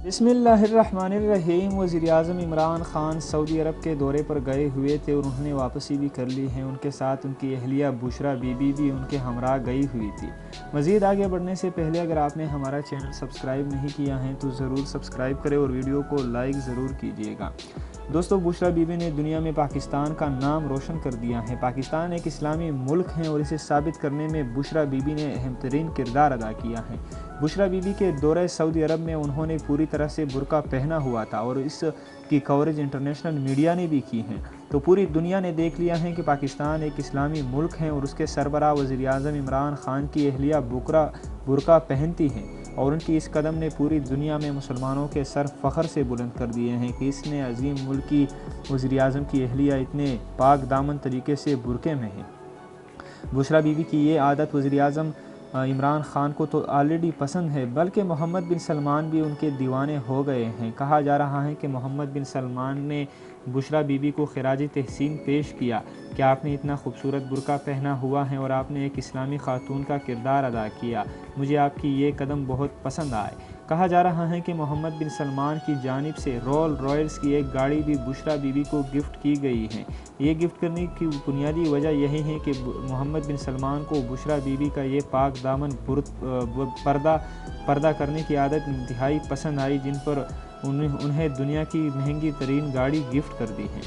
बिस्मिल्लाहिर्रहमानिर्रहीम। वज़ीर-ए-आज़म इमरान ख़ान सऊदी अरब के दौरे पर गए हुए थे और उन्होंने वापसी भी कर ली है। उनके साथ उनकी अहलिया बुशरा बीबी भी उनके हमरा गई हुई थी। मज़ीद आगे बढ़ने से पहले अगर आपने हमारा चैनल सब्सक्राइब नहीं किया है तो ज़रूर सब्सक्राइब करें और वीडियो को लाइक ज़रूर कीजिएगा। दोस्तों, बुशरा बीबी ने दुनिया में पाकिस्तान का नाम रोशन कर दिया है। पाकिस्तान एक इस्लामी मुल्क है और इसे साबित करने में बुशरा बीबी ने अहम तरीन किरदार अदा किया है। बुशरा बीबी के दौरे सऊदी अरब में उन्होंने पूरी तरह से बुर्का पहना हुआ था और इसकी कवरेज इंटरनेशनल मीडिया ने भी की है। तो पूरी दुनिया ने देख लिया है कि पाकिस्तान एक इस्लामी मुल्क है और उसके सरबराह वज़ीर-ए-आज़म इमरान ख़ान की अहलिया बुर्का पहनती हैं और उनकी इस कदम ने पूरी दुनिया में मुसलमानों के सर फ़ख्र से बुलंद कर दिए हैं कि इसने अजीम मुल्क की वज़ीर-ए-आज़म की अहलिया इतने पाक दामन तरीके से बुरके में है। बुशरा बीबी की ये आदत वज़ीर-ए-आज़म इमरान ख़ान को तो ऑलरेडी पसंद है, बल्कि मोहम्मद बिन सलमान भी उनके दीवाने हो गए हैं। कहा जा रहा है कि मोहम्मद बिन सलमान ने बुशरा बीबी को खिराज तहसीन पेश किया कि आपने इतना खूबसूरत बुर्का पहना हुआ है और आपने एक इस्लामी खातून का किरदार अदा किया। मुझे आपकी ये कदम बहुत पसंद आए। कहा जा रहा है कि मोहम्मद बिन सलमान की जानिब से रोल रॉयल्स की एक गाड़ी भी बुशरा बीबी को गिफ्ट की गई है। ये गिफ्ट करने की बुनियादी वजह यही है कि मोहम्मद बिन सलमान को बुशरा बीबी का ये पाक दामन पर्दा करने की आदत इंतहाई पसंद आई, जिन पर उन्हें दुनिया की महंगी तरीन गाड़ी गिफ्ट कर दी है।